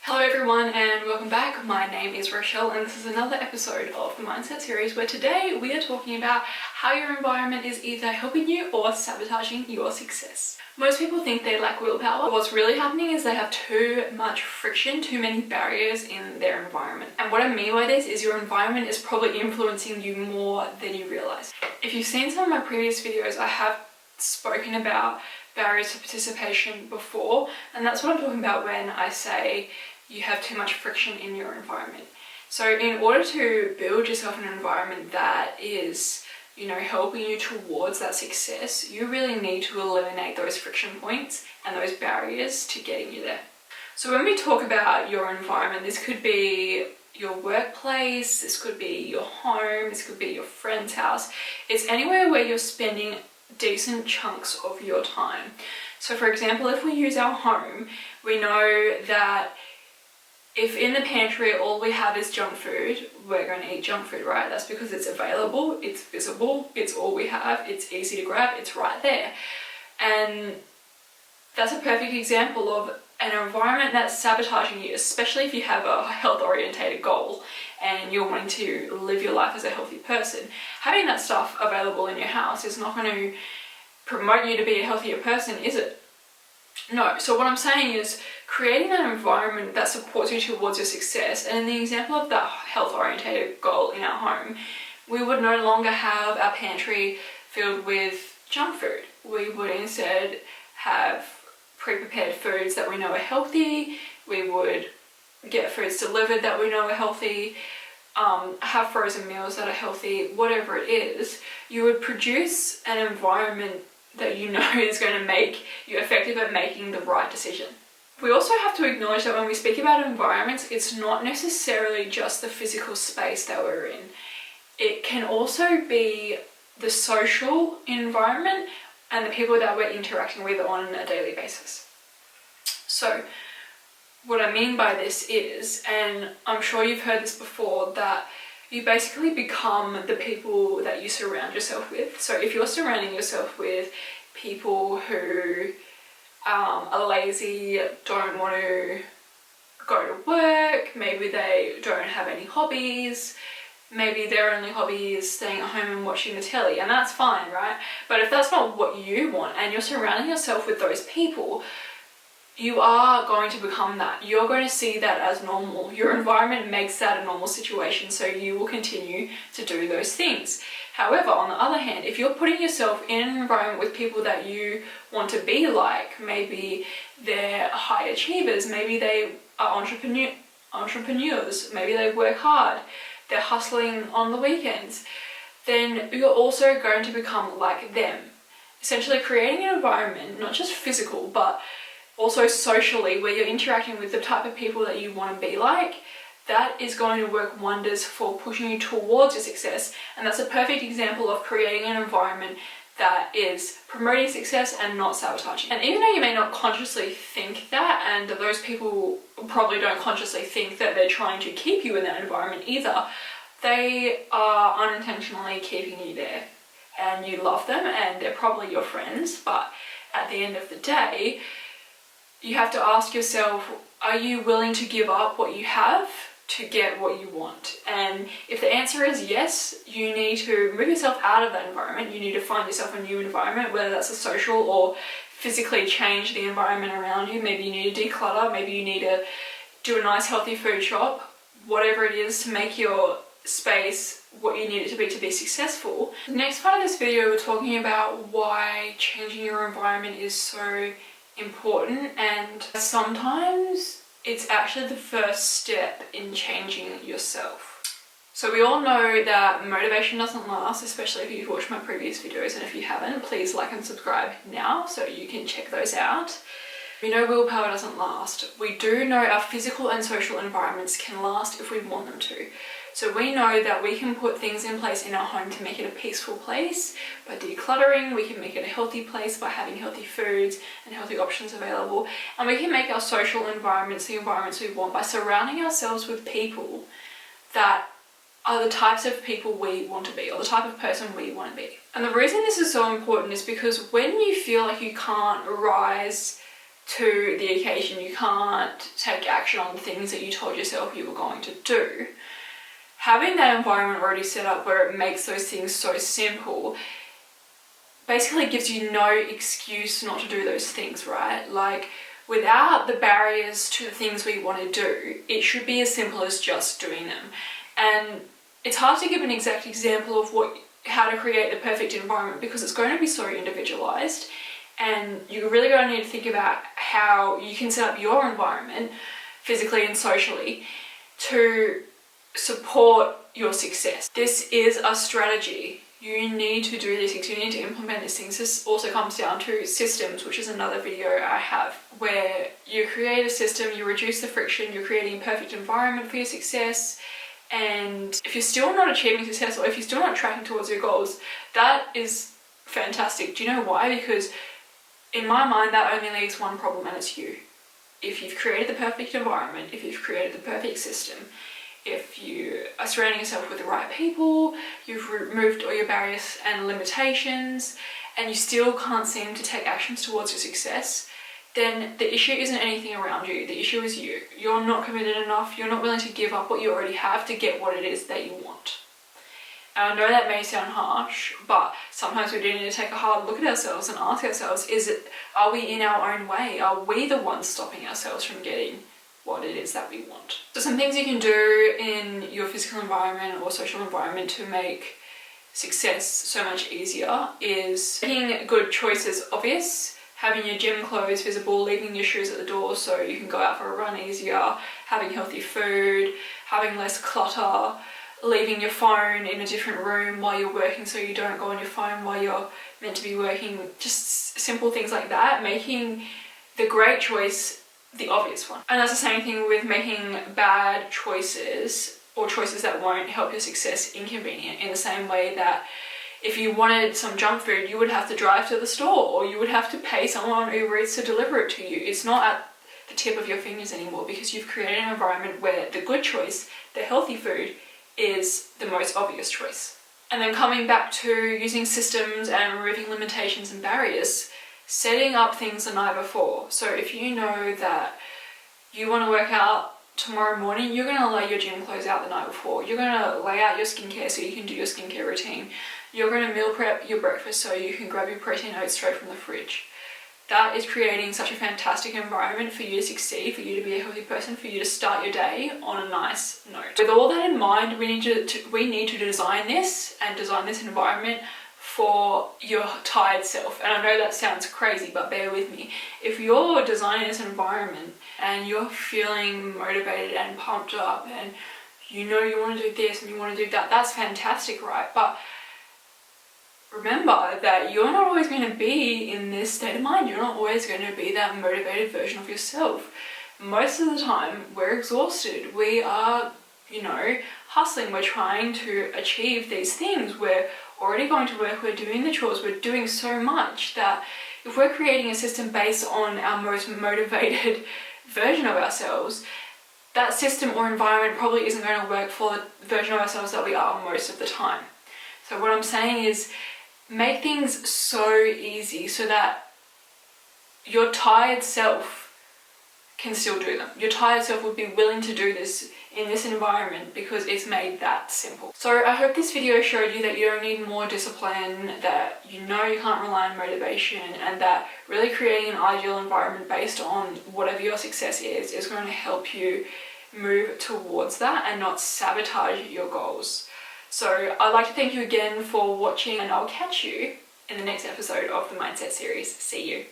Hello everyone and welcome back. My name is Rochelle and this is another episode of the Mindset series where today we are talking about how your environment is either helping you or sabotaging your success. Most people think they lack willpower. What's really happening is they have too much friction, too many barriers in their environment. And what I mean by this is your environment is probably influencing you more than you realize. If you've seen some of my previous videos, I have spoken about barriers to participation before, and that's what I'm talking about when I say you have too much friction in your environment. So in order to build yourself an environment that is, helping you towards that success, you really need to eliminate those friction points and those barriers to getting you there. So when we talk about your environment, this could be your workplace, this could be your home, this could be your friend's house. It's anywhere where you're spending decent chunks of your time. So for example, if we use our home, we know that if in the pantry all we have is junk food, we're going to eat junk food, right? That's because it's available, it's visible, it's all we have, it's easy to grab, it's right there. And that's a perfect example of an environment that's sabotaging you, especially if you have a health-orientated goal and you're wanting to live your life as a healthy person. Having that stuff available in your house is not going to promote you to be a healthier person, is it? No. So what I'm saying is creating an environment that supports you towards your success. And in the example of that health-orientated goal in our home, we would no longer have our pantry filled with junk food. We would instead have pre-prepared foods that we know are healthy. We would get foods delivered that we know are healthy, have frozen meals that are healthy, whatever it is. You would produce an environment that you know is going to make you effective at making the right decision. We also have to acknowledge that when we speak about environments, it's not necessarily just the physical space that we're in. It can also be the social environment and the people that we're interacting with on a daily basis. So what I mean by this is, and I'm sure you've heard this before, that you basically become the people that you surround yourself with. So if you're surrounding yourself with people who are lazy, don't want to go to work, maybe they don't have any hobbies, maybe their only hobby is staying at home and watching the telly, and that's fine, right? But if that's not what you want and you're surrounding yourself with those people, you are going to become that. You're going to see that as normal. Your environment makes that a normal situation, so you will continue to do those things. However, on the other hand, if you're putting yourself in an environment with people that you want to be like, maybe they're high achievers, maybe they are entrepreneurs, maybe they work hard, they're hustling on the weekends, then you're also going to become like them. Essentially creating an environment, not just physical, but also socially, where you're interacting with the type of people that you want to be like, that is going to work wonders for pushing you towards your success. And that's a perfect example of creating an environment that is promoting success and not sabotaging. And even though you may not consciously think that, and those people probably don't consciously think that they're trying to keep you in that environment either, they are unintentionally keeping you there. And you love them and they're probably your friends, but at the end of the day, you have to ask yourself, are you willing to give up what you have to get what you want? And if the answer is yes, you need to move yourself out of that environment. You need to find yourself a new environment, whether that's a social or physically change the environment around you. Maybe you need to declutter, maybe you need to do a nice healthy food shop, whatever it is to make your space what you need it to be successful. The next part of this video, we're talking about why changing your environment is so important, and sometimes it's actually the first step in changing yourself. So we all know that motivation doesn't last, especially if you've watched my previous videos, and if you haven't, please like and subscribe now so you can check those out. We know willpower doesn't last. We do know our physical and social environments can last if we want them to. So we know that we can put things in place in our home to make it a peaceful place. By decluttering, we can make it a healthy place by having healthy foods and healthy options available. And we can make our social environments the environments we want by surrounding ourselves with people that are the types of people we want to be, or the type of person we want to be. And the reason this is so important is because when you feel like you can't rise to the occasion. You can't take action on the things that you told yourself you were going to do. Having that environment already set up where it makes those things so simple basically gives you no excuse not to do those things, right? Like, without the barriers to the things we want to do, it should be as simple as just doing them. And it's hard to give an exact example of how to create the perfect environment because it's going to be so individualized, and you're really going to need to think about how you can set up your environment physically and socially to support your success. This is a strategy. You need to do these things, you need to implement these things. This also comes down to systems, which is another video I have, where you create a system, you reduce the friction, you're creating a perfect environment for your success. And if you're still not achieving success, or if you're still not tracking towards your goals, that is fantastic. Do you know why? Because in my mind, that only leaves one problem, and it's you. If you've created the perfect environment, if you've created the perfect system, if you are surrounding yourself with the right people, you've removed all your barriers and limitations, and you still can't seem to take actions towards your success, then the issue isn't anything around you. The issue is you. You're not committed enough. You're not willing to give up what you already have to get what it is that you want. And I know that may sound harsh, but sometimes we do need to take a hard look at ourselves and ask ourselves, are we in our own way? Are we the ones stopping ourselves from getting what it is that we want? So some things you can do in your physical environment or social environment to make success so much easier is making good choices obvious, having your gym clothes visible, leaving your shoes at the door so you can go out for a run easier, having healthy food, having less clutter, leaving your phone in a different room while you're working so you don't go on your phone while you're meant to be working. Just simple things like that, making the great choice the obvious one. And that's the same thing with making bad choices or choices that won't help your success inconvenient, in the same way that if you wanted some junk food, you would have to drive to the store, or you would have to pay someone on Uber Eats to deliver it to you. It's not at the tip of your fingers anymore because you've created an environment where the good choice, the healthy food, is the most obvious choice. And then coming back to using systems and removing limitations and barriers, setting up things the night before. So if you know that you want to work out tomorrow morning, you're going to lay your gym clothes out the night before. You're going to lay out your skincare so you can do your skincare routine. You're going to meal prep your breakfast so you can grab your protein oats straight from the fridge. That is creating such a fantastic environment for you to succeed, for you to be a healthy person, for you to start your day on a nice note. With all that in mind, we need to design this environment for your tired self. And I know that sounds crazy, but bear with me. If you're designing this environment and you're feeling motivated and pumped up and you know you want to do this and you want to do that, that's fantastic, right? But remember that you're not always going to be in this state of mind. You're not always going to be that motivated version of yourself. Most of the time, we're exhausted. We are, hustling. We're trying to achieve these things. We're already going to work. We're doing the chores. We're doing so much that if we're creating a system based on our most motivated version of ourselves, that system or environment probably isn't going to work for the version of ourselves that we are most of the time. So what I'm saying is, make things so easy so that your tired self can still do them. Your tired self would be willing to do this in this environment because it's made that simple. So I hope this video showed you that you don't need more discipline, that you know you can't rely on motivation, and that really creating an ideal environment based on whatever your success is going to help you move towards that and not sabotage your goals. So I'd like to thank you again for watching, and I'll catch you in the next episode of the Mindset series. See you.